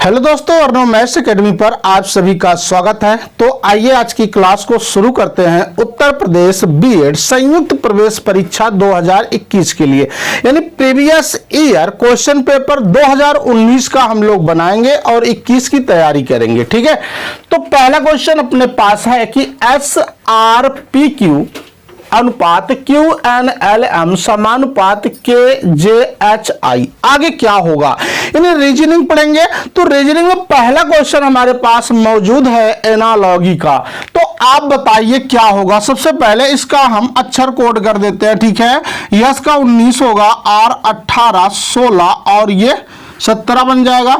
Hello दोस्तों, Arnav maths academy पर आप सभी का स्वागत है। तो आइए आज की क्लास को शुरू करते हैं। उत्तर प्रदेश बीएड संयुक्त प्रवेश परीक्षा 2021 के लिए यानी प्रीवियस ईयर क्वेश्चन पेपर 2019 का हम लोग बनाएंगे और 21 की तैयारी करेंगे। ठीक है, तो पहला क्वेश्चन अपने पास है कि SRPQ अनुपात QNLM समानुपात KJHI आगे क्या होगा, यानी रीजनिंग पढ़ेंगे। तो रीजनिंग में पहला क्वेश्चन हमारे पास मौजूद है एनालॉगी का। तो आप बताइए क्या होगा। सबसे पहले इसका हम अक्षर कोड कर देते हैं। ठीक है, यस का 19 होगा, R 18 16 और ये 17 बन जाएगा।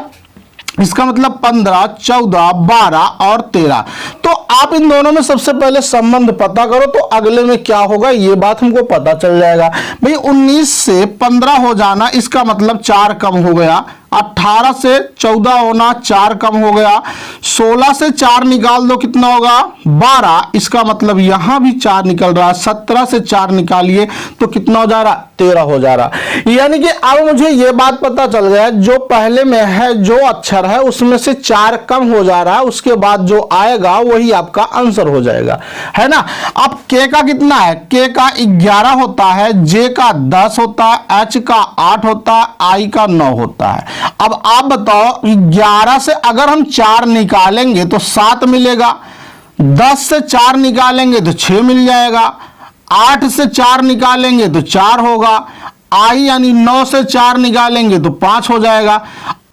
इसका मतलब 15 14 12 और 13। तो आप इन दोनों में सबसे पहले संबंध पता करो, तो अगले में क्या होगा ये बात हमको पता चल जाएगा। भाई 19 से 15 हो जाना, इसका मतलब 4 कम हो गया। 18 से 14 होना, 4 कम हो गया। 16 से 4 निकाल दो, कितना होगा 12, इसका मतलब यहां भी 4 निकल रहा है। 17 से 4 निकालिए तो कितना हो जा रहा, 13 हो जा रहा। यानी कि अब मुझे यह बात पता चल गया, जो पहले में है जो अक्षर है उसमें से 4 कम हो जा रहा है, उसके बाद जो आएगा वही आपका आंसर हो जाएगा, है ना। अब के का कितना है, के का 11 होता है, जे का 10 होता है, एच का 8 होता है, आई का 9 होता है। अब आप बताओ 11 से अगर हम 4 निकालेंगे तो 7 मिलेगा, 10 से 4 निकालेंगे तो 6 मिल जाएगा, 8 से 4 निकालेंगे तो 4 होगा, आई यानी 9 से 4 निकालेंगे तो 5 हो जाएगा।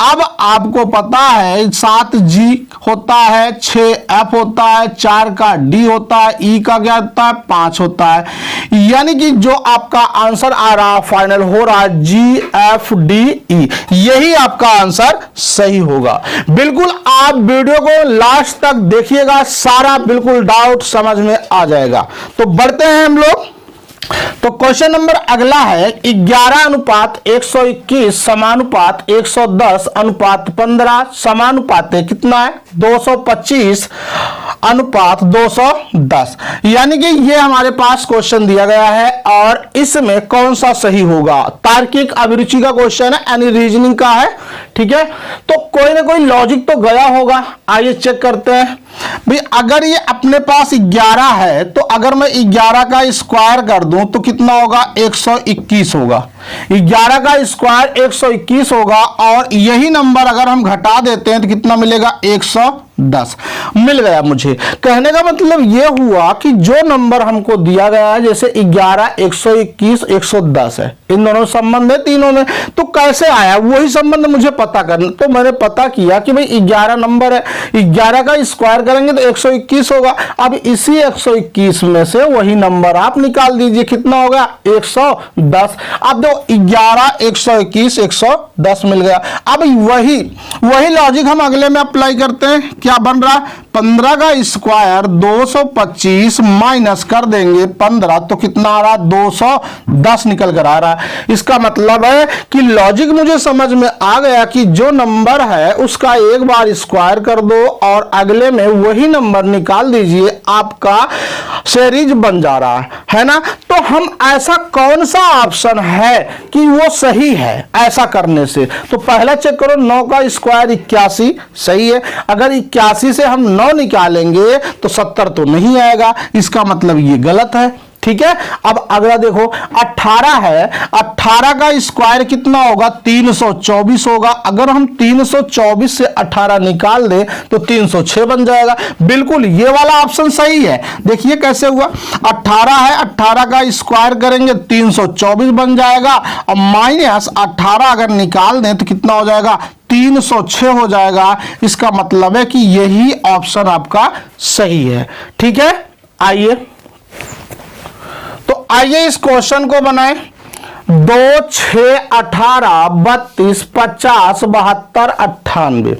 अब आपको पता है 7 G होता है, 6 F होता है, 4 का D होता है, E का क्या होता है 5 होता है। यानी कि जो आपका आंसर आ रहा फाइनल हो रहा है GFDE, यही आपका आंसर सही होगा। बिल्कुल आप वीडियो को लास्ट तक देखिएगा, सारा बिल्कुल डाउट समझ में आ जाएगा। तो बढ़ते हैं हम लोग। तो क्वेश्चन नंबर अगला है 11 अनुपात 121 समानुपात 110 अनुपात 15 समानुपात कितना है 225 अनुपात 210। यानी कि ये हमारे पास क्वेश्चन दिया गया है और इसमें कौन सा सही होगा। तार्किक अभिरुचि का क्वेश्चन है, यानी रीजनिंग का है। ठीक है, तो कोई ना कोई लॉजिक तो गया होगा। आइए चेक करते हैं। भाई अगर ये अपने पास 11 है तो अगर मैं 11 का स्क्वायर कर दूं तो कितना होगा 121 होगा। 11 का स्क्वायर 121 होगा और यही नंबर अगर हम घटा देते हैं तो कितना मिलेगा 110 मिल गया। मुझे कहने का मतलब यह हुआ कि जो नंबर हमको दिया गया है, जैसे 11 121 110 है, इन दोनों संबंध है तीनों में, तो कैसे आया वही संबंध मुझे पता करना। तो मैंने पता किया कि भाई 11 नंबर है, 11 का स्क्वायर करेंगे तो 121 होगा। अब इसी 121 में से वही नंबर आप निकाल दीजिए, कितना होगा 110। अब दो 11 121 110 मिल गया। अब वही लॉजिक हम अगले में अप्लाई करते हैं। क्या बन रहा है 15 का स्क्वायर 225 माइनस कर देंगे 15 तो कितना आ रहा 210 निकल कर आ रहा है। इसका मतलब है कि लॉजिक मुझे समझ में आ गया कि जो नंबर है उसका एक बार स्क्वायर कर दो और अगले में वही नंबर निकाल दीजिए, आपका सीरीज बन जा रहा है ना। तो हम ऐसा कौन सा ऑप्शन है कि वो सही है ऐसा करने से। तो पहला चेक करो, 9 का स्क्वायर 81 सही है। अगर 81 से हम 9 निकालेंगे तो 70 तो नहीं आएगा, इसका मतलब ये गलत है। ठीक है, अब अगला देखो 18 है, 18 का स्क्वायर कितना होगा 324 होगा। अगर हम 324 से 18 निकाल दे तो 306 बन जाएगा। बिल्कुल ये वाला ऑप्शन सही है। देखिए कैसे हुआ, 18 है, 18 का स्क्वायर करेंगे 324 बन जाएगा और माइनस 18 अगर निकाल दें तो कितना हो जाएगा 306 हो जाएगा। इसका मतलब है कि यही ऑप्शन आपका सही है। ठीक है, आइए इस क्वेश्चन को बनाएं। 2 6 18 32 50 72 98।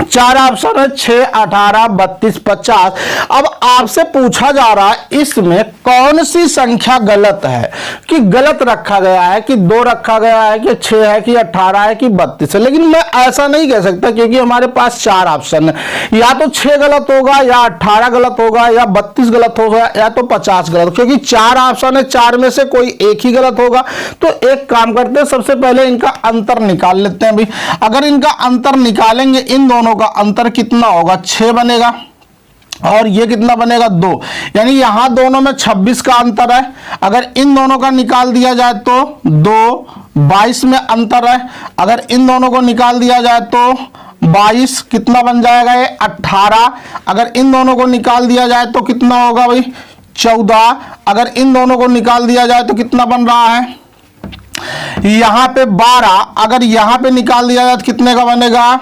चार ऑप्शन है 6, 18, 32, 50। अब आपसे पूछा जा रहा है इसमें कौन सी संख्या गलत है, कि गलत रखा गया है, कि 2 रखा गया है, कि 6 है, कि 18 है, कि 32 है। लेकिन मैं ऐसा नहीं कह सकता क्योंकि हमारे पास 4 ऑप्शन है, या तो 6 गलत होगा, या 18 गलत होगा, या 32 गलत होगा, या तो 50 गलत, क्योंकि 4 ऑप्शन है, 4 में से कोई एक ही गलत होगा। तो एक काम करते हैं, सबसे पहले इनका अंतर निकाल लेते हैं। भाई अगर इनका अंतर निकालेंगे, इन दोनों का अंतर कितना होगा, 6 बनेगा, और ये कितना बनेगा, 2। यानी यहां दोनों में 26 का अंतर है। अगर इन दोनों का निकाल दिया जाए तो 2, 22 में अंतर है। अगर इन दोनों को निकाल दिया जाए तो 22, कितना बन जाएगा ये, 18। अगर इन दोनों को निकाल दिया जाए तो कितना होगा भाई, 14। अगर इन दोनों को निकाल दिया जाए तो कितना बन रहा है, यहां पे 12। अगर यहां पे निकाल दिया जाए तो कितने का बनेगा,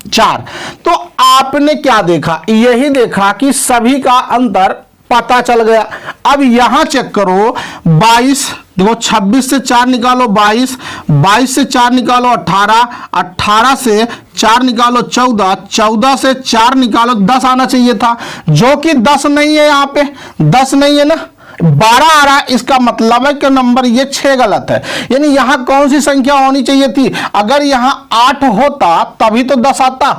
4। तो आपने क्या देखा, यही देखा कि सभी का अंतर पता चल गया। अब यहां चेक करो, 22 देखो, 26 से 4 निकालो 22, 22 से 4 निकालो 18, 18 से 4 निकालो 14, 14 से 4 निकालो 10 आना चाहिए था, जो कि 10 नहीं है। यहां पे 10 नहीं है ना, 12 आ रहा है। इसका मतलब है कि नंबर ये 6 गलत है। यानी यहां कौन सी संख्या होनी चाहिए थी, अगर यहां 8 होता तभी तो 10 आता,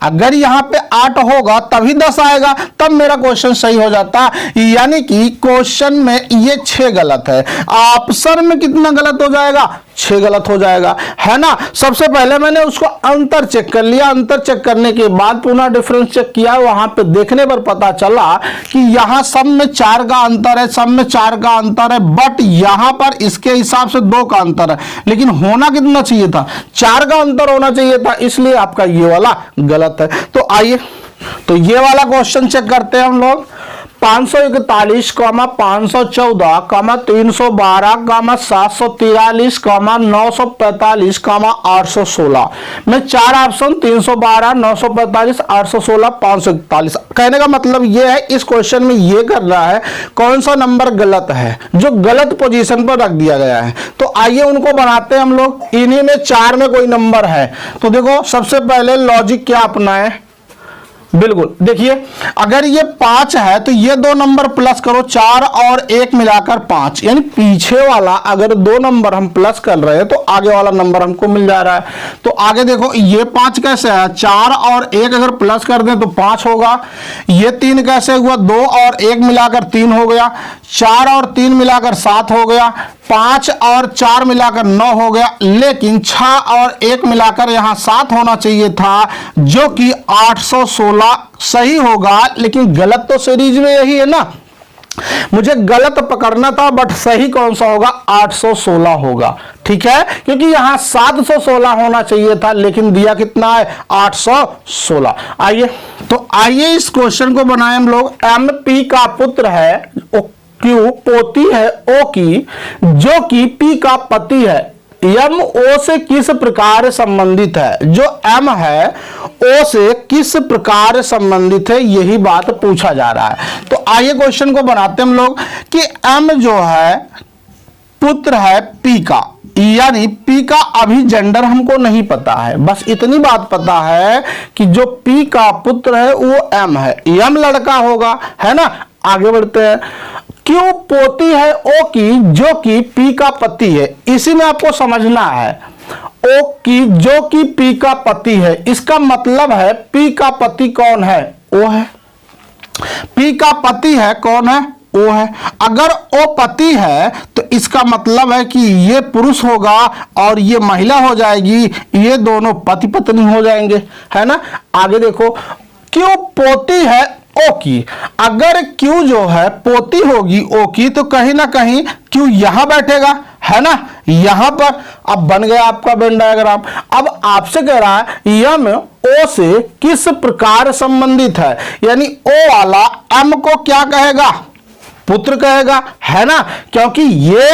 अगर यहां पे 8 होगा तभी 10 आएगा, तब मेरा क्वेश्चन सही हो जाता। यानी कि क्वेश्चन में ये 6 गलत है, ऑप्शन में कितना गलत हो जाएगा, 6 गलत हो जाएगा, है ना। सबसे पहले मैंने उसको अंतर चेक कर लिया, अंतर चेक करने के बाद पुनः डिफरेंस चेक किया, वहां पे देखने पर पता चला कि यहां सब में 4 का अंतर है, सब में 4 का अंतर है, बट यहां पर इसके हिसाब से 2 का अंतर है। लेकिन होना कितना चाहिए था, 4 का अंतर होना चाहिए था, इसलिए आपका ये वाला गलत है। तो आइए, तो ये वाला क्वेश्चन चेक करते हैं हम लोग। 541, 514, 312, 743, 945, 816 में 4 ऑप्शन 312, 945, 816, 541। कहने का मतलब ये है, इस क्वेश्चन में ये कर रहा है कौन सा नंबर गलत है, जो गलत पोजीशन पर रख दिया गया है। तो आइए उनको बनाते हैं हम लोग। इन्हीं में 4 में कोई नंबर है, तो देखो सबसे पहले लॉजिक क्या अपनाएं, बिल्कुल देखिए, अगर ये 5 है तो ये 2 नंबर प्लस करो, 4 और 1 मिलाकर 5, यानी पीछे वाला अगर 2 नंबर हम प्लस कर रहे हैं तो आगे वाला नंबर हमको मिल जा रहा है। तो आगे देखो, ये 5 कैसे है, 4 और 1 अगर प्लस कर दें तो 5 होगा। ये 3 कैसे हुआ, 2 और 1 मिलाकर 3 हो गया, 4 और 3 मिलाकर 7 हो गया, 5 और 4 मिलाकर 9 हो गया। लेकिन 6 और 1 मिलाकर यहां 7 होना चाहिए था, जो कि 816 सही होगा। लेकिन गलत तो सीरीज में यही है ना, मुझे गलत पकड़ना था, बट सही कौन सा होगा, 816 होगा, ठीक है, क्योंकि यहां 716 होना चाहिए था, लेकिन दिया कितना है, 816। आइए, तो आइए इस क्वेश्चन को बनाएं हम लोग। MP का पुत्र है, Q पोती है O की, जो कि P का पति है। M O से किस प्रकार संबंधित है, जो M है O से किस प्रकार संबंधित है, यही बात पूछा जा रहा है। तो आइए क्वेश्चन को बनाते हैं हम लोग कि M जो है पुत्र है P का, यानी P का अभी जेंडर हमको नहीं पता है, बस इतनी बात पता है कि जो P का पुत्र है वो M है, M लड़का होगा, है ना। आगे बढ़ते हैं। क्यों पोती है O की, जो कि P का पति है, इसी में आपको समझना है। O की जो कि P का पति है, इसका मतलब है P का पति कौन है, O है। P का पति है कौन है, O है। अगर O पति है तो इसका मतलब है कि ये पुरुष होगा और ये महिला हो जाएगी, ये दोनों पति पत्नी हो जाएंगे, है ना। आगे देखो, क्यों पोती है O की, अगर Q जो है पोती होगी O की, तो कहीं ना कहीं Q यहां बैठेगा, है ना, यहां पर। अब बन गया आपका वेन डायग्राम। अब आपसे कह रहा है M O से किस प्रकार संबंधित है, यानी O वाला M को क्या कहेगा, पुत्र कहेगा, है ना, क्योंकि ये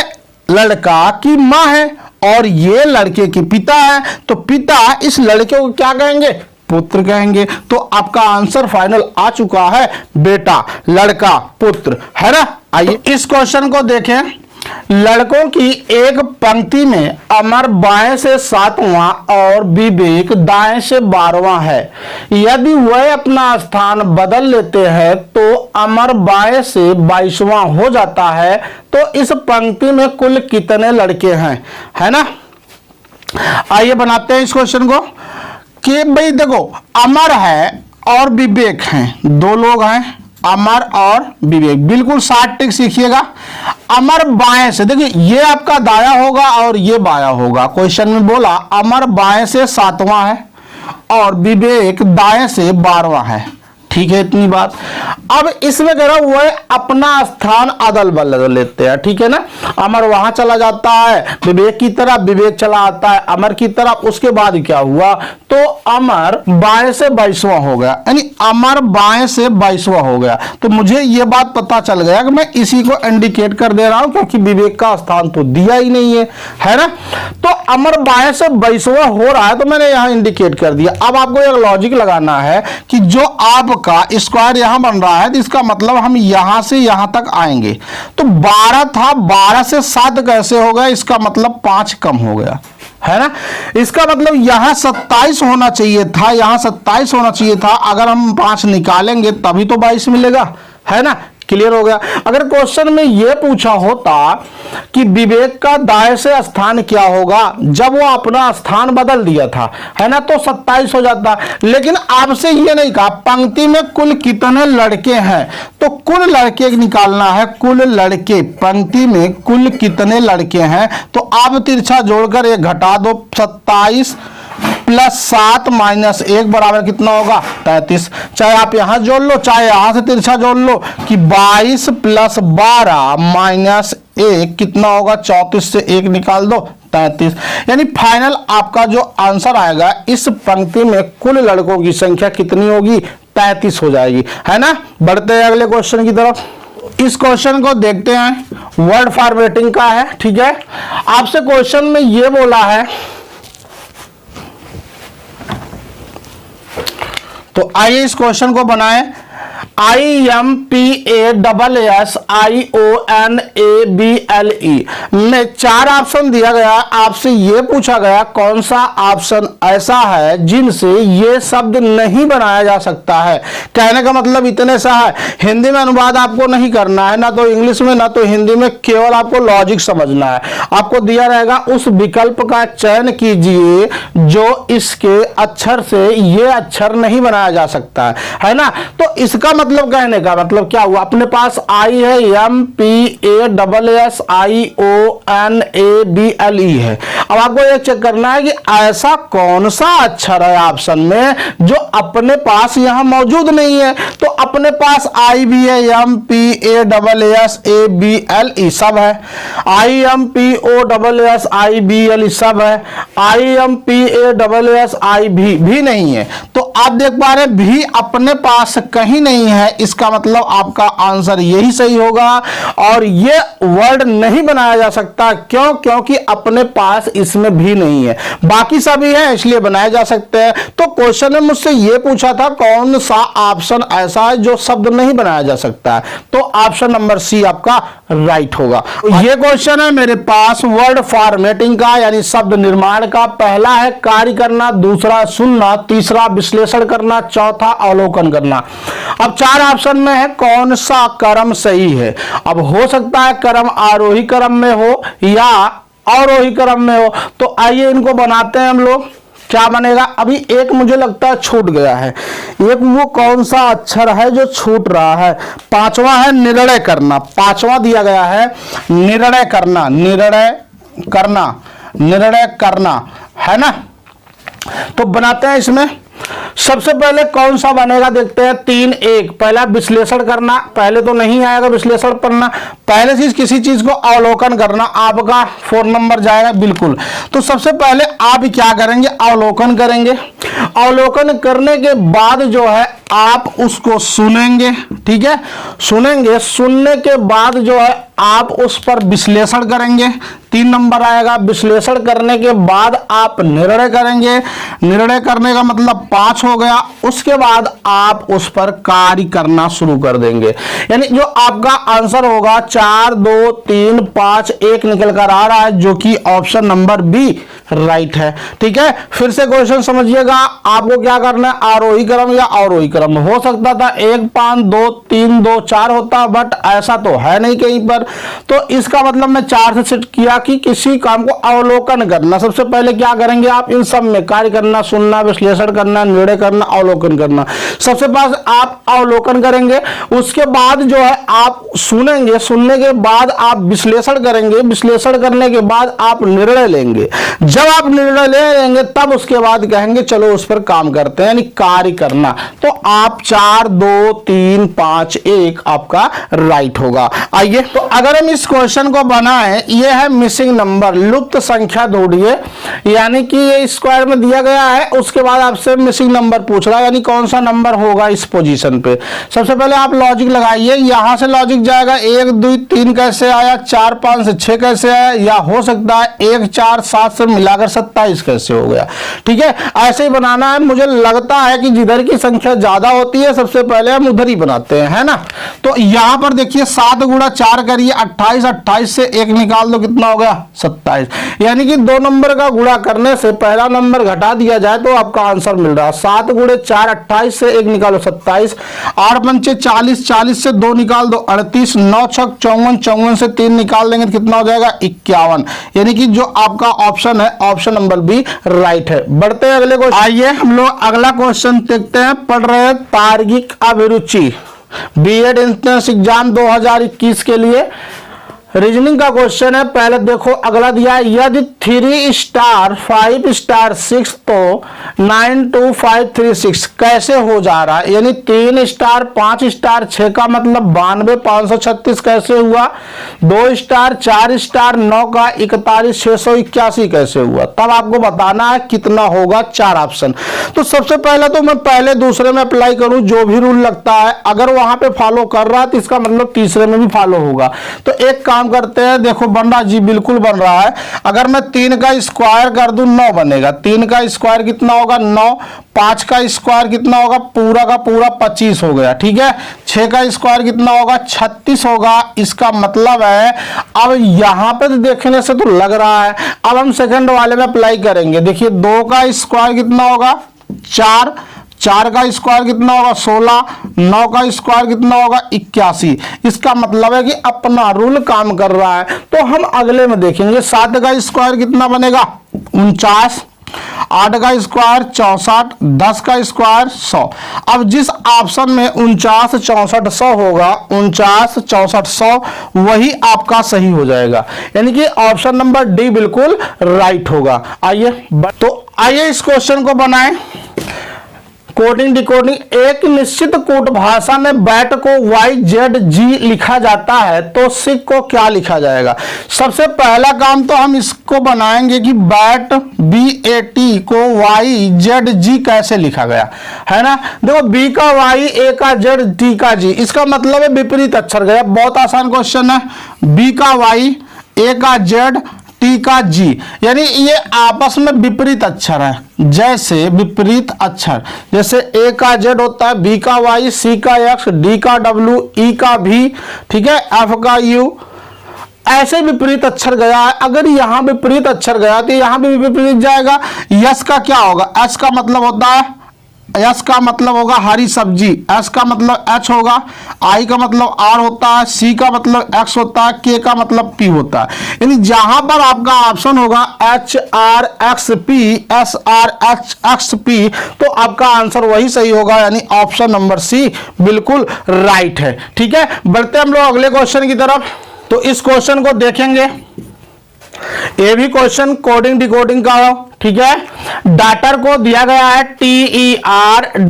लड़का की मां है और ये लड़के के पिता है, तो पिता इस लड़के को क्या कहेंगे, पुत्र कहेंगे। तो आपका आंसर फाइनल आ चुका है, बेटा, लड़का, पुत्र, है ना। आइए इस क्वेश्चन को देखें। लड़कों की एक पंक्ति में अमर बाएं से 7वां और विवेक दाएं से 12वां है। यदि वह अपना स्थान बदल लेते हैं तो अमर बाएं से 22वां हो जाता है। तो इस पंक्ति में कुल कितने लड़के हैं, है ना। आइए बनाते हैं इस क्वेश्चन को कि भाई देखो अमर है और विवेक हैं, दो लोग हैं अमर और विवेक। बिल्कुल 60 टिक सीखिएगा। अमर बाएं से, देखिए ये आपका दाया होगा और ये बाया होगा। क्वेश्चन में बोला अमर बाएं से 7वां है और विवेक दाएं से 12वां है। ठीक है, इतनी बात। अब इसमें कह रहा हूं वह अपना स्थान अदल बदल लेते हैं। ठीक है ना, अमर वहां चला जाता है विवेक की तरफ, विवेक चला आता है अमर की तरफ। उसके बाद क्या हुआ, तो अमर बाएं से 22वां हो गया, यानी अमर बाएं से 22वां हो गया। तो मुझे यह बात पता चल गया कि मैं इसी को इंडिकेट कर दे रहा हूं क्योंकि विवेक का स्थान तो दिया ही नहीं है ना। तो अमर बाएं से 22वां हो रहा है तो मैंने यहां इंडिकेट कर दिया। अब आपको एक लॉजिक लगाना है कि जो आपका स्क्वायर यहां बन रहा है तो इसका मतलब हम यहां से यहां तक आएंगे। तो 12 था, 12 से 7 कैसे हो गया, इसका मतलब 5 कम हो गया, है ना। इसका मतलब यहां 27 होना चाहिए था, यहां 27 होना चाहिए था। अगर हम 5 निकालेंगे तभी तो 22 मिलेगा, है ना। क्लियर हो गया। अगर क्वेश्चन में यह पूछा होता कि विवेक का दाएं से स्थान क्या होगा जब वो अपना स्थान बदल दिया था, है ना, तो 27 हो जाता। लेकिन आपसे ये नहीं कहा पंक्ति में कुल कितने लड़के हैं, तो कुल लड़के निकालना है। कुल लड़के, पंक्ति में कुल कितने लड़के हैं, तो आप तिरछा जोड़कर ये घटा दो। 27 प्लस 7 माइनस 1 बराबर कितना होगा, 33। चाहे आप यहां जोड़ लो चाहे यहां से तिरछा जोड़ लो कि 22 प्लस 12 माइनस 1 कितना होगा, 34 से 1 निकाल दो 33। यानी फाइनल आपका जो आंसर आएगा इस पंक्ति में कुल लड़कों की संख्या कितनी होगी, 33 हो जाएगी, है ना। बढ़ते हैं अगले क्वेश्चन की तरफ। इस क्वेश्चन को देखते हैं, वर्ड फॉर्मेटिंग का है। ठीक है, आपसे क्वेश्चन में यह बोला है, तो आइए इस क्वेश्चन को बनाएं। IMPASSIONABLE में 4 ऑप्शन दिया गया। आपसे यह पूछा गया कौन सा ऑप्शन ऐसा है जिनसे यह शब्द नहीं बनाया जा सकता है। कहने का मतलब इतने सा है, हिंदी में अनुवाद आपको नहीं करना है, ना तो इंग्लिश में ना तो हिंदी में, केवल आपको लॉजिक समझना है। आपको दिया रहेगा उस विकल्प का चयन कीजिए जो इसके अक्षर से यह अक्षर नहीं बनाया जा सकता है ना। तो इसका मतलब कहने का मतलब क्या हुआ, अपने पास आई है MPASSIONABLE है। अब आपको ये चेक करना है कि ऐसा कौन सा अक्षर है ऑप्शन में जो अपने पास यहां मौजूद नहीं है। तो अपने पास आई भी है, MPASSABLE सब है, IMPOSSIBLE सब है, IMPASSI भी नहीं है। तो आप देख पा रहे भी अपने पास कहीं नहीं है, इसका मतलब आपका आंसर यही सही होगा। और ये वर्ड नहीं बनाया जा सकता, क्यों, क्योंकि अपने पास इसमें भी नहीं है, बाकी सभी है इसलिए बनाए जा सकते हैं। तो क्वेश्चन में मुझसे ये पूछा था कौन सा ऑप्शन ऐसा है जो शब्द नहीं बनाया जा सकता है, तो ऑप्शन नंबर सी आपका राइट होगा। ये क्वेश्चन है मेरे पास वर्ड फॉर्मेटिंग का, यानी शब्द निर्माण का। पहला है कार्य करना, दूसरा सुनना, तीसरा विश्लेषण करना, चौथा अवलोकन करना। अब 4 ऑप्शन में है कौन सा क्रम सही है। अब हो सकता है क्रम आरोही क्रम में हो या अवरोही क्रम में हो। तो आइए इनको बनाते हैं हम लोग। क्या बनेगा, अभी एक मुझे लगता है छूट गया है, एक वो कौन सा अक्षर है जो छूट रहा है। 5वां है निर्णय करना, 5वां दिया गया है निर्णय करना, निर्णय करना, निर्णय करना, है ना। तो बनाते हैं इसमें। सबसे पहले कौन सा बनेगा देखते हैं। 3-1 पहला विश्लेषण करना, पहले तो नहीं आएगा विश्लेषण करना, पहले चीज किसी चीज को अवलोकन करना, आपका 4 नंबर जाएगा बिल्कुल। तो सबसे पहले आप क्या करेंगे, अवलोकन करेंगे। अवलोकन करने के बाद जो है आप उसको सुनेंगे, ठीक है, सुनेंगे, सुनने के बाद जो है आप उस पर विश्लेषण करेंगे, 3 नंबर आएगा। विश्लेषण करने के बाद आप निर्णय करेंगे, निर्णय करने का मतलब 5 हो गया। उसके बाद आप उस पर कार्य करना शुरू कर देंगे, यानी जो आपका आंसर होगा 4, 2, 3, 5, 1 निकल कर आ रहा है, जो कि ऑप्शन नंबर बी राइट है। ठीक है, फिर से क्वेश्चन समझिएगा, आपको क्या करना है, आरोही क्रम या अवरोही क्रम। हो सकता था 1, 5, 2, 3, 2, 4 होता, बट ऐसा तो है नहीं कहीं पर, तो इसका मतलब मैं 4 से सेट किया कि किसी काम को अवलोकन करना। सबसे पहले क्या करेंगे आप, इन सब में कार्य करना, सुनना, विश्लेषण करना, निर्णय करना, अवलोकन करना। सबसे पहले आप अवलोकन करेंगे, उसके बाद जो है आप सुनेंगे, सुनने के बाद आप विश्लेषण करेंगे, विश्लेषण करने के बाद आप निर्णय लेंगे। जब आप निर्णय ले लेंगे तब उसके बाद कहेंगे चलो उस पर काम करते हैं, यानी कार्य करना। तो आप 4, 2, 3, 5, 1 आपका राइट होगा। आइए, तो अगर हम इस क्वेश्चन को बनाएं, ये है मिसिंग नंबर, लुप्त संख्या ढूंढिए, यानी कि ये स्क्वायर में दिया गया है, उसके बाद आपसे मिसिंग नंबर पूछ रहा है, यानी कौन सा नंबर होगा इस पोजीशन पे। सबसे पहले आप लॉजिक लगाइए, यहां से लॉजिक जाएगा 1, 2, 3 कैसे आया, 4, 5 से 6 कैसे आया, या हो सकता है 1, 4, 7 से मिलाकर 27 कैसे हो गया। ठीक है, ऐसे ही बनाना है। मुझे लगता है कि जिधर की संख्या ज्यादा होती है सबसे पहले हम उधर ही बनाते हैं, है ना। तो यहां पर देखिए 7 गुणा 4 करिए 28, 28 से 1 निकाल दो, कितना हो गया 27, यानी कि 2 नंबर का गुणा करने से पहला नंबर घटा दिया जाए तो आपका आंसर मिल रहा है 7 गुणे 4 28 से 1 निकालो 27, 8 पंचे 40, 40 से 2 निकाल दो 38, 9 छक 54, 54 से 3 निकाल देंगे तो कितना हो जाएगा 51, यानी कि जो आपका ऑप्शन है ऑप्शन नंबर बी राइट है। बढ़ते हैं अगले क्वेश्चन। आइए हम लोग अगला क्वेश्चन देखते हैं। पढ़ रहे हैं तार्किक अभिरुचि, बीएड एंट्रेंस एग्जाम 2021 के लिए रीजनिंग का क्वेश्चन है। पहले देखो अगला दिया है, यदि 3 स्टार 5 स्टार 6 तो 92536 कैसे हो जा रहा है, यानी 3 स्टार 5 स्टार 6 का मतलब 92 536 कैसे हुआ, 2 स्टार 4 स्टार 9 का 41 681 कैसे हुआ। तब आपको बताना है कितना होगा, 4 ऑप्शन। तो सबसे पहले तो मैं पहले दूसरे में अप्लाई करूं, जो भी रूल लगता है अगर वहां पे फॉलो कर रहा है तो इसका मतलब तीसरे में भी फॉलो होगा। तो एक काम करते हैं, देखो बन रहा, जी बिल्कुल बन रहा है। अगर मैं 3 का स्क्वायर कर दूं 9 बनेगा, 3 का स्क्वायर कितना होगा 9, 5 का स्क्वायर कितना होगा पूरा का पूरा 25 हो गया। ठीक है, 6 का स्क्वायर कितना होगा 36 होगा। इसका मतलब है अब यहां पे देखने से तो लग रहा है, अब हम सेकंड वाले में अप्लाई करेंगे। देखिए 2 का स्क्वायर कितना होगा 4, 4 का स्क्वायर कितना होगा 16, 9 का स्क्वायर कितना होगा 81। इसका मतलब है कि अपना रूल काम कर रहा है। तो हम अगले में देखेंगे 7 का स्क्वायर कितना बनेगा 49, 8 का स्क्वायर 64, 10 का स्क्वायर 100। अब जिस ऑप्शन में 49 64 100 होगा, 49 64 100 वही आपका सही हो जाएगा, यानी कि ऑप्शन नंबर डी बिल्कुल राइट होगा। आइए, तो आइए इस क्वेश्चन को बनाएं। कोडिंग डिकोडिंग, एक निश्चित कूट भाषा में बैट को YZG लिखा जाता है तो सिक को क्या लिखा जाएगा। सबसे पहला काम तो हम इसको बनाएंगे कि बैट BAT को YZG कैसे लिखा गया है ना। देखो B का Y, A का Z, T का G, इसका मतलब है विपरीत अक्षर गया। बहुत आसान क्वेश्चन है। B का Y, A का Z, T का G, यानी ये आपस में विपरीत अक्षर है। जैसे विपरीत अक्षर, जैसे A का Z होता है, B का Y, C का X, D का W, E का V, ठीक है, F का U, ऐसे विपरीत अक्षर गया है। अगर यहां विपरीत अक्षर गया तो यहां भी विपरीत जाएगा। यस का क्या होगा, एस का मतलब होता है, एस का मतलब होगा हरी सब्जी, एस का मतलब एच होगा, आई का मतलब आर होता है, सी का मतलब एक्स होता है, के का मतलब पी होता है। यानी जहां पर आपका ऑप्शन होगा H R x P, S R H x P, तो आपका आंसर वही सही होगा, यानी ऑप्शन नंबर सी बिल्कुल राइट है। ठीक है, बढ़ते हम लोग अगले क्वेश्चन की तरफ। तो इस क्वेश्चन को देखेंगे, ये भी क्वेश्चन कोडिंग डिकोडिंग का हो। ठीक है। डाटर को दिया गया है TERDAUGS,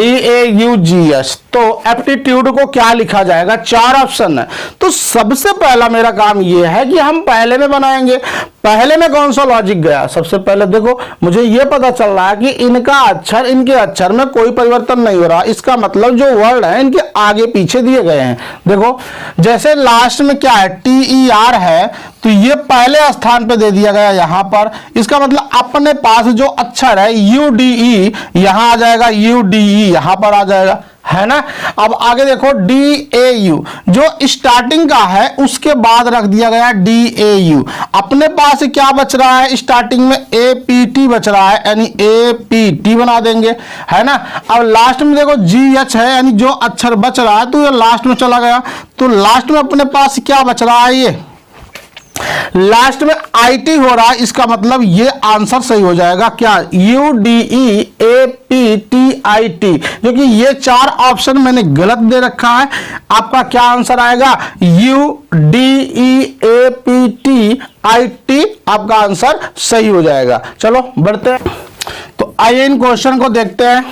तो एप्टीट्यूड को क्या लिखा जाएगा, 4 ऑप्शन है। तो सबसे पहला मेरा काम यह है कि हम पहले में बनाएंगे। पहले में कौन सा लॉजिक गया, सबसे पहले देखो मुझे यह पता चल रहा है कि इनका अक्षर, इनके अक्षर में कोई परिवर्तन नहीं हो रहा, इसका मतलब जो वर्ड है इनके आगे पीछे दिए गए हैं। देखो जैसे लास्ट में क्या है, TER है, तो ये पहले स्थान पे दे दिया गया यहां पर, इसका मतलब अपने पास जो अक्षर है UDE यहां आ जाएगा, UDE यहां पर आ जाएगा, है ना। अब आगे देखो DAU जो स्टार्टिंग का है उसके बाद रख दिया गया DAU, अपने पास क्या बच रहा है, स्टार्टिंग में APT बच रहा है, यानी APT बना देंगे, है ना। अब लास्ट में देखो GH है, यानी जो अक्षर बच रहा है तो ये लास्ट में चला गया, तो लास्ट में अपने पास क्या बच रहा है, ये लास्ट में IT हो रहा है, इसका मतलब ये आंसर सही हो जाएगा क्या, UDEAPTIT, जो कि ये 4 ऑप्शन मैंने गलत दे रखा है। आपका क्या आंसर आएगा, UDEAPTIT, आपका आंसर सही हो जाएगा। चलो बढ़ते हैं, तो आइए इन क्वेश्चन को देखते हैं।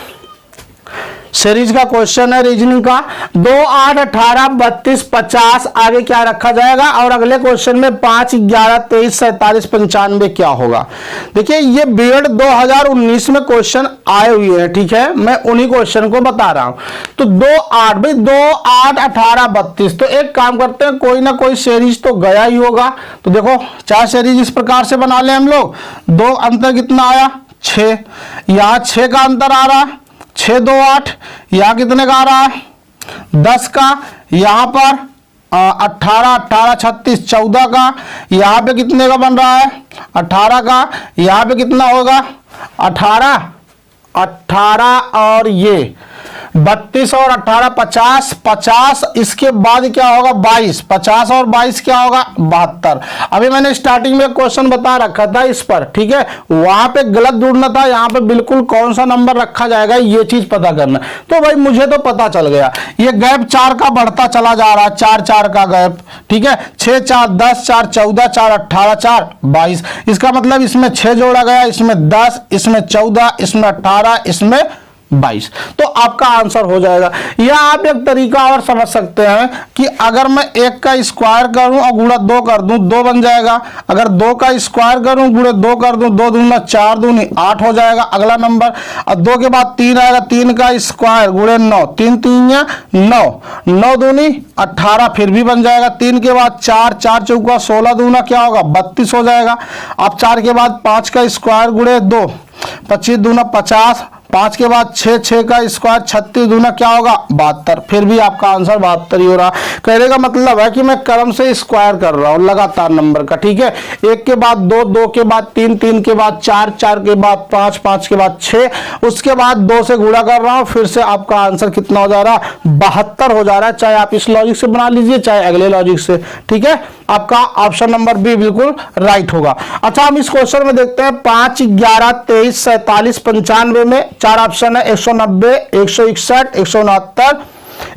सीरीज का क्वेश्चन है रीजनिंग का, 2, 8, 18, 32, 50 आगे क्या रखा जाएगा, और अगले क्वेश्चन में 5, 11, 23, 47, 95 क्या होगा। देखिए ये बीएड 2019 में क्वेश्चन आए हुए हैं, ठीक है, मैं उन्हीं क्वेश्चन को बता रहा हूं। तो 2, 8 भाई 2, 8, 18, 32, तो एक काम करते हैं, कोई ना कोई सीरीज तो गया ही होगा। तो देखो 4 सीरीज इस प्रकार से बना ले हम लोग। 2 अंतर कितना आया, 6, यहां 6 का अंतर आ रहा है, 6, 2, 8, यहां कितने का आ रहा है, 10 का, यहां पर 18, 18, 36, 14 का, यहां पे कितने का बन रहा है, 18 का, यहां पे कितना होगा, 18, 18 और ये 32 और 18, 50, 50, इसके बाद क्या होगा 22, 50 और 22 क्या होगा 72। अभी मैंने स्टार्टिंग में क्वेश्चन बता रखा था इस पर, ठीक है, वहां पे गलत ढूंढना था, यहाँ पे बिल्कुल कौन सा नंबर रखा जाएगा ये चीज पता करना। तो भाई मुझे तो पता चल गया, ये गैप 4 का बढ़ता चला जा रहा है, 4, 4 का गैप, ठीक है, 6, 4, 10, 4, 14, 4, 18, 4, 22, इसका मतलब इसमें 6 जोड़ा गया, इसमें 10, इसमें 14, इसमें 18, इसमें 22, तो आपका आंसर हो जाएगा। या आप एक तरीका और समझ सकते हैं कि अगर मैं 1 का स्क्वायर करूं और गुणा 2 कर दूं, 2 बन जाएगा। अगर 2 का स्क्वायर करूं गुणा 2 कर दूं, 2 दूना 4 दूनी 8 हो जाएगा अगला नंबर। और 2 के बाद 3 आएगा, 3 का स्क्वायर गुणे 9, 3 3 या 9, 9 दूनी 18 फिर भी बन जाएगा। 3 के बाद 4, 4 चौका 16 दूना क्या होगा 32 हो जाएगा। अब 4 के बाद 5 का स्क्वायर गुणे 2, 25 दूना 50, 5 के बाद 6, 6 का स्क्वायर 36 दूना क्या होगा 72, फिर भी आपका आंसर 72 ही हो रहा। कहने का मतलब है कि मैं क्रम से स्क्वायर कर रहा हूं लगातार नंबर का, ठीक है। 1 के बाद 2, 2 के बाद 3, 3 के बाद 4, 4 के बाद 5, 5 के बाद 6, उसके बाद 2 से गुणा कर रहा हूं, फिर से आपका आंसर कितना हो जा रहा है 72 हो जा रहा है, चाहे आप इस लॉजिक से बना लीजिए चाहे अगले लॉजिक से, ठीक है। आपका ऑप्शन नंबर बी बिल्कुल राइट होगा। अच्छा हम इस क्वेश्चन में देखते हैं 5, 11, 23, 47, 95 में 4 ऑप्शन है, 190, 161, 169,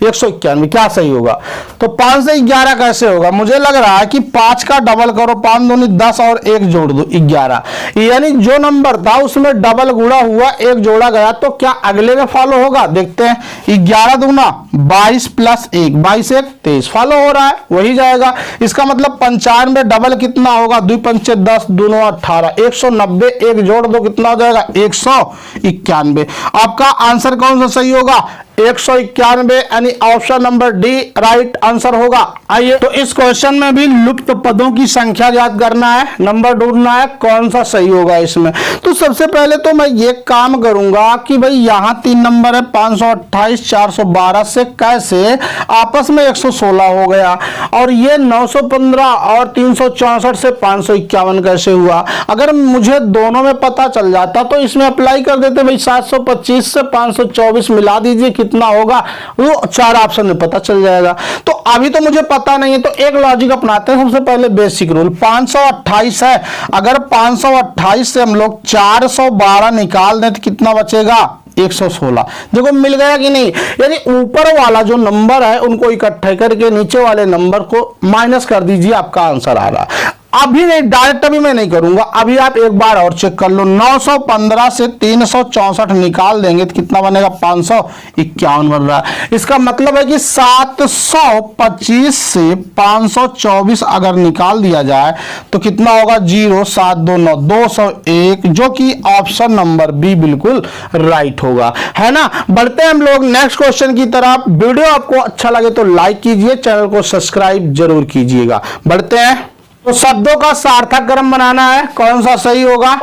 191, क्या सही होगा। तो 5 से 11 कैसे होगा, मुझे लग रहा है कि 5 का डबल करो, 5 दूनी 10 और 1 जोड़ दो 11, यानी जो नंबर था उसमें डबल गुणा हुआ 1 जोड़ा गया, तो क्या अगले में फॉलो होगा, देखते हैं। 11 दूना 22 प्लस 1, 22 1 23 फॉलो हो रहा है, वही जाएगा। इसका मतलब 95 डबल कितना होगा, 2 पंचे 10, दोनों 18, 190, 1 जोड़ दो कितना हो जाएगा 191। आपका आंसर कौन सा सही होगा 191, यानी option number D right answer होगा। आइए तो इस क्वेश्चन में भी लुप्त पदों की संख्या याद करना है, नंबर ढूंढना है कौन सा सही होगा इसमें। तो सबसे पहले तो मैं ये काम करूंगा कि भाई यहाँ 3 नंबर है 528, 412 से कैसे आपस में 116 हो गया, और ये 915 और 364 से 551 कैसे हुआ। अगर मुझे दोनों में पता चल जाता तो इसमें अप्लाई कर देते भाई, 725 से 524 मिला दीजिए कितना होगा, वो 4 ऑप्शन में पता चल जाएगा। तो अभी तो मुझे पता नहीं है, तो एक लॉजिक अपनाते हैं। सबसे पहले बेसिक रूल 528 है, अगर 528 से हम लोग 412 निकाल दें तो कितना बचेगा 116। देखो मिल गया कि नहीं, यानी ऊपर वाला जो नंबर है उनको इकट्ठे करके नीचे वाले नंबर को माइनस कर दीजिए, आपका आंसर आ रहा। अभी नहीं, डायरेक्ट अभी मैं नहीं करूंगा, अभी आप एक बार और चेक कर लो। 915 से 364 निकाल देंगे तो कितना बनेगा, 551 बन रहा है। इसका मतलब है कि 725 से 524 अगर निकाल दिया जाए तो कितना होगा, 0729 201, जो कि ऑप्शन नंबर बी बिल्कुल राइट होगा, है ना। बढ़ते हैं हम लोग नेक्स्ट क्वेश्चन की तरफ। वीडियो आपको अच्छा लगे तो लाइक कीजिए, चैनल को सब्सक्राइब जरूर कीजिएगा। बढ़ते हैं, तो शब्दों का सार्थक क्रम बनाना है। कौन सा सही होगा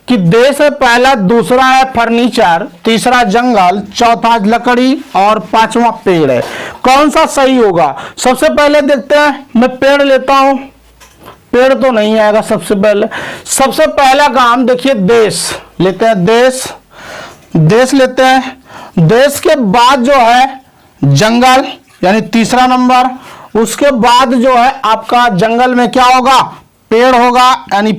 कि देश है पहला, दूसरा है फर्नीचर, तीसरा जंगल, चौथा लकड़ी और पांचवा पेड़ है। कौन सा सही होगा? सबसे पहले देखते हैं, मैं पेड़ लेता हूं, पेड़ तो नहीं आएगा। सबसे पहला काम देखिए, देश लेते हैं, देश लेते हैं। देश के बाद जो है जंगल यानी तीसरा नंबर, उसके बाद जो है आपका जंगल में क्या होगा, पेड़ होगा यानी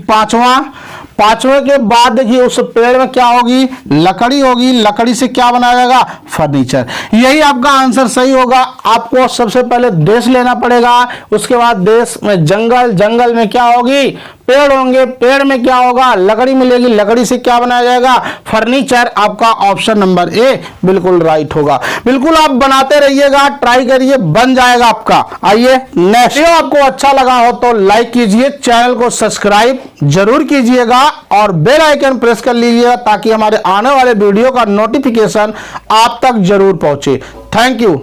पांचवें के बाद देखिए उस पेड़ में क्या होगी, लकड़ी होगी, लकड़ी से क्या बनाया जाएगा, फर्नीचर। यही आपका आंसर सही होगा। आपको सबसे पहले देश लेना पड़ेगा, उसके बाद देश में जंगल, जंगल में क्या होगी, पेड़ होंगे, पेड़ में क्या होगा, लकड़ी मिलेगी, लकड़ी से क्या बनाया जाएगा, फर्नीचर। आपका ऑप्शन नंबर ए बिल्कुल राइट होगा। बिल्कुल आप बनाते रहिएगा, ट्राई करिए, बन जाएगा आपका। आइए नेक्स्ट। वीडियो आपको अच्छा लगा हो तो लाइक कीजिए, चैनल को सब्सक्राइब जरूर कीजिएगा और बेल आइकन प्रेस कर लीजिएगा ताकि हमारे आने वाले वीडियो का नोटिफिकेशन आप तक जरूर पहुंचे। Thank you.